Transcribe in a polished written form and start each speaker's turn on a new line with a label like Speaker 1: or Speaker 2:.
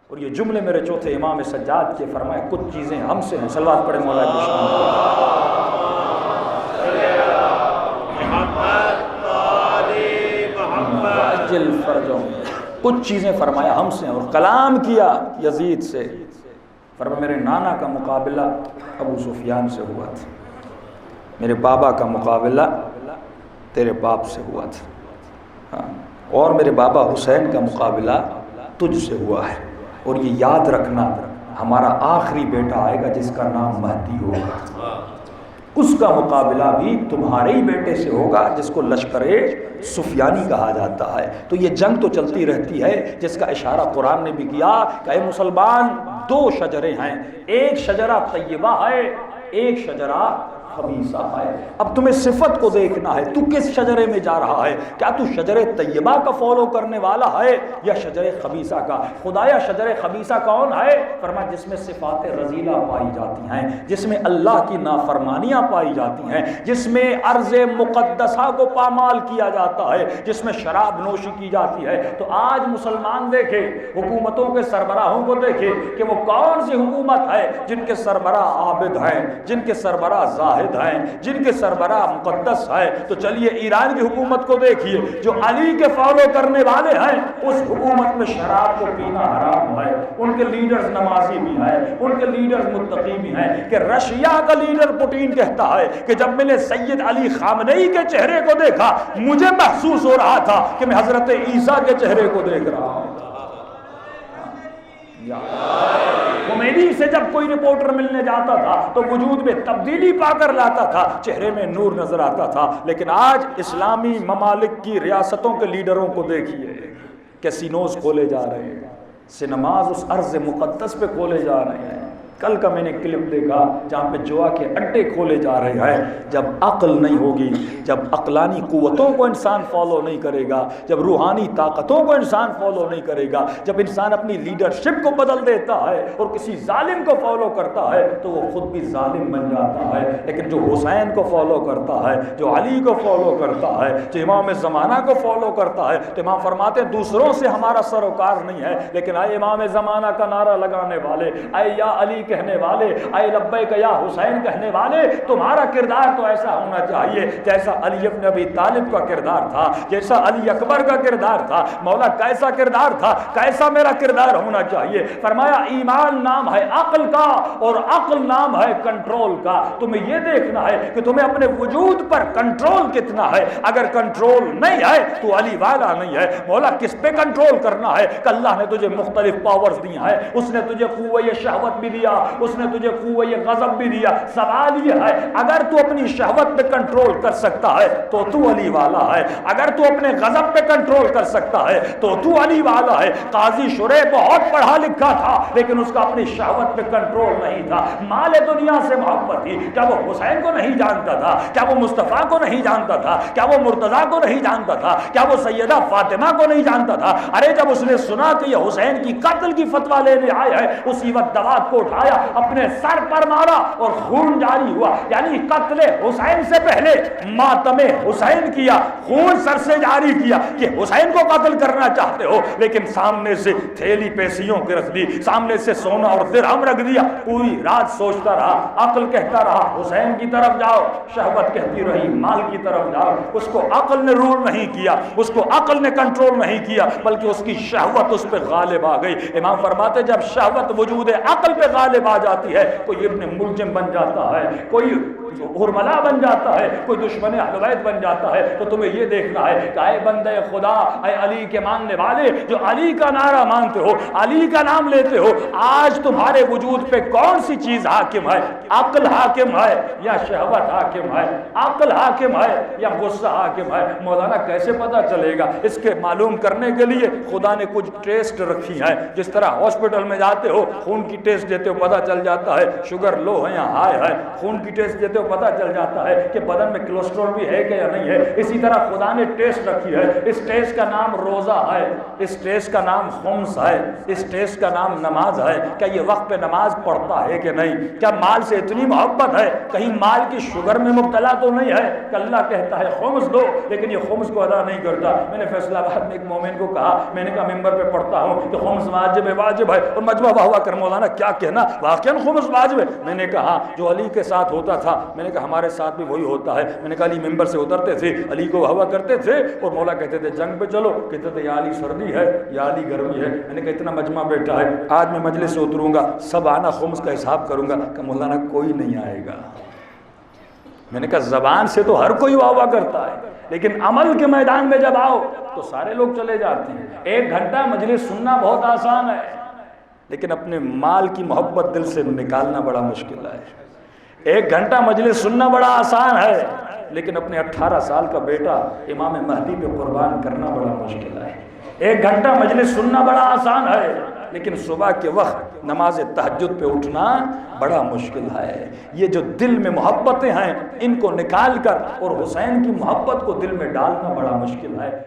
Speaker 1: اور یہ جملے میرے چوتھے امام سجاد کے فرمائے کچھ چیزیں ہم سے ہیں. صلوات پڑھیں مولا کی شان عجل فرجوں. کچھ چیزیں فرمایا ہم سے ہیں اور کلام کیا یزید سے. فرمایا میرے نانا کا مقابلہ ابو سفیان سے ہوا تھا، میرے بابا کا مقابلہ تیرے باپ سے ہوا تھا، ہاں، اور میرے بابا حسین کا مقابلہ تجھ سے ہوا ہے. اور یہ یاد رکھنا ہمارا آخری بیٹا آئے گا جس کا نام مہدی ہوگا، اس کا مقابلہ بھی تمہارے ہی بیٹے سے ہوگا جس کو لشکر سفیانی کہا جاتا ہے. تو یہ جنگ تو چلتی رہتی ہے جس کا اشارہ قرآن نے بھی کیا کہ اے مسلمان دو شجرے ہیں، ایک شجرہ طیبہ ہے، ایک شجرہ خبیثہ ہے. اب تمہیں صفت کو دیکھنا ہے تو کس شجرے میں جا رہا ہے. کیا تو شجر طیبہ کا فالو کرنے والا ہے یا شجر خبیثہ کا؟ خدایا شجر خبیثہ کون ہے؟ فرمایا جس میں صفات رذیلہ پائی جاتی ہیں، جس میں اللہ کی نافرمانیاں پائی جاتی ہیں، جس میں ارض مقدسہ کو پامال کیا جاتا ہے، جس میں شراب نوشی کی جاتی ہے. تو آج مسلمان دیکھے حکومتوں کے سربراہوں کو دیکھے کہ وہ کون سی حکومت ہے جن کے سربراہ عابد ہیں، جن کے سربراہ زاہد ہیں، جن کے سربراہ مقدس ہے. تو چلیے ایران کی حکومت کو دیکھیے جو علی کے فالو کرنے والے ہیں، اس حکومت میں شراب کو پینا حرام ہے. ان کے لیڈرز نمازی بھی ہیں، ان کے لیڈرز متقی بھی ہیں. کہ رشیا کا لیڈر پوٹین کہتا ہے کہ جب میں نے سید علی خامنئی کے چہرے کو دیکھا مجھے محسوس ہو رہا تھا کہ میں حضرت عیسیٰ کے چہرے کو دیکھ رہا ہوں. خمینی سے جب کوئی رپورٹر ملنے جاتا تھا تو وجود میں تبدیلی پا کر لاتا تھا، چہرے میں نور نظر آتا تھا. لیکن آج اسلامی ممالک کی ریاستوں کے لیڈروں کو دیکھیے، کیسینوز کھولے جا رہے ہیں، سینماز اس ارض مقدس پہ کھولے جا رہے ہیں. کل کا میں نے کلپ دیکھا جہاں پہ جوا کے اڈے کھولے جا رہے ہیں. جب عقل نہیں ہوگی، جب عقلانی قوتوں کو انسان فالو نہیں کرے گا، جب روحانی طاقتوں کو انسان فالو نہیں کرے گا، جب انسان اپنی لیڈرشپ کو بدل دیتا ہے اور کسی ظالم کو فالو کرتا ہے تو وہ خود بھی ظالم بن جاتا ہے. لیکن جو حسین کو فالو کرتا ہے، جو علی کو فالو کرتا ہے، جو امام زمانہ کو فالو کرتا ہے، تو امام فرماتے ہیں دوسروں سے ہمارا سروکار نہیں ہے، لیکن اے امام زمانہ کا نعرہ لگانے والے، اے یا علی کہنے والے، اے لبیک یا حسین کہنے والے، تمہارا کردار تو ایسا ہونا چاہیے جیسا علی ابن ابی طالب کا کردار تھا، جیسا علی اکبر کا کردار تھا. مولا کیسا کردار تھا، کیسا میرا کردار ہونا چاہیے. فرمایا ایمان نام ہے عقل کا اور عقل نام ہے کنٹرول کا. تمہیں یہ دیکھنا ہے کہ تمہیں اپنے وجود پر کنٹرول کتنا ہے. اگر کنٹرول نہیں ہے تو علی والا نہیں ہے. مولا کس پہ کنٹرول کرنا ہے کہ اللہ نے تجھے مختلف پاورز دی ہیں، اس نے تجھے قوہ شہوت بھی دیا، اس نے تجھے قوہ غضب بھی دیا. سوال یہ ہے اگر تو اپنی شہوت پہ کنٹرول کر سکتا ہے تو علی والا ہے، اگر تو اپنے غضب پہ کنٹرول کر سکتا ہے تو علی والا ہے. قاضی شریح بہت پڑھا لکھا تھا لیکن اس کا اپنی شہوت پہ کنٹرول نہیں تھا. مال دنیا سے محبت تھی. کیا وہ حسین کو نہیں جانتا تھا؟ کیا وہ مصطفیٰ کو نہیں جانتا تھا؟ کیا وہ مرتضیٰ کو نہیں جانتا تھا؟ کیا وہ سیدہ فاطمہ کو نہیں جانتا تھا؟ ارے جب اس نے سنا کہ یہ حسین کی قتل کی فتویٰ لینے آئے ہیں، اسی وقت دوات کو اٹھایا، اپنے سر پر مارا اور خون جاری ہوا. یعنی قتل حسین سے پہلے ماتم حسین کیا، خون سر سے جاری کیا کہ حسین کو قتل کرنا چاہتے ہو، لیکن سامنے سے تھیلی پیسیوں کے رکھ دی، سامنے سے سونا اور درہم رکھ دیا. پوری رات سوچتا رہا، عقل کہتا رہا حسین کی طرف جاؤ، شہوت کہتی رہی مال کی طرف جاؤ. اس کو عقل نے رول نہیں کیا، اس کو عقل نے کنٹرول نہیں کیا، بلکہ اس کی شہوت اس پہ غالب آ گئی. امام فرماتے جب شہوت وجود عقل پہ غالب آ جاتی ہے، کوئی ابن ملجم بن جاتا ہے، کوئی حرملا بن جاتا ہے، کوئی دشمن اہل بیت بن جاتا ہے. تو تمہیں یہ دیکھنا ہے کہ اے بندے خدا، اے علی کے ماننے والے جو علی کا نعرہ مانتے ہو، علی کا نام لیتے ہو، آج تمہارے وجود پہ کون سی چیز حاکم ہے؟ عقل حاکم ہے یا شہوت حاکم ہے؟ عقل حاکم ہے یا غصہ حاکم ہے؟ مولانا کیسے پتہ چلے گا؟ اس کے معلوم کرنے کے لیے خدا نے کچھ ٹیسٹ رکھی ہیں. جس طرح ہاسپٹل میں جاتے ہو خون کی ٹیسٹ دیتے ہو پتہ چل جاتا ہے شوگر لو ہے یا ہائی ہے، خون کی ٹیسٹ دیتے تو پتہ چل جاتا ہے کہ بدن میں کولیسٹرول بھی ہے کہ یا نہیں ہے۔ اسی طرح خدا نے ٹیسٹ رکھی ہے، اس ٹیسٹ کا نام روزہ ہے، اس ٹیسٹ کا نام خمس ہے، اس ٹیسٹ کا نام نماز ہے۔ کیا یہ وقت پہ نماز پڑھتا ہے کہ نہیں؟ کیا مال سے اتنی محبت ہے، کہیں مال کی شوگر میں مبتلا تو نہیں ہے کہ اللہ کہتا ہے خمس دو لیکن یہ خمس کو ادا نہیں کرتا؟ میں نے فیصلہ آباد میں ایک مومن کو کہا، میں نے کہا ممبر پہ پڑھتا ہوں کہ خمس واجب ہے، اور مجمع واہ واہ کر مولانا کیا کہنا، واقعاً خمس واجب ہے۔ میں نے کہا جو علی کے ساتھ ہوتا تھا، میں نے کہا ہمارے ساتھ بھی وہی ہوتا ہے۔ میں نے کہا علی ممبر سے اترتے تھے، علی کو واہ واہ کرتے تھے، اور مولا کہتے تھے جنگ پہ چلو، کہتے تھے یا علی سردی ہے یا علی گرمی ہے۔ میں نے کہا اتنا مجمع بیٹھا ہے، آج میں مجلس سے اتروں گا، سب آنا خمس کا حساب کروں گا، کہ مولانا کوئی نہیں آئے گا۔ میں نے کہا زبان سے تو ہر کوئی واہ واہ کرتا ہے، لیکن عمل کے میدان میں جب آؤ تو سارے لوگ چلے جاتے ہیں۔ 1 گھنٹہ مجلس سننا بہت آسان ہے، لیکن اپنے مال کی محبت دل سے نکالنا بڑا مشکل ہے۔ 1 گھنٹہ مجلس سننا بڑا آسان ہے، لیکن اپنے 18 سال کا بیٹا امام مہدی پہ قربان کرنا بڑا مشکل ہے۔ 1 گھنٹہ مجلس سننا بڑا آسان ہے، لیکن صبح کے وقت نماز تہجد پہ اٹھنا بڑا مشکل ہے۔ یہ جو دل میں محبتیں ہیں ان کو نکال کر اور حسین کی محبت کو دل میں ڈالنا بڑا مشکل ہے۔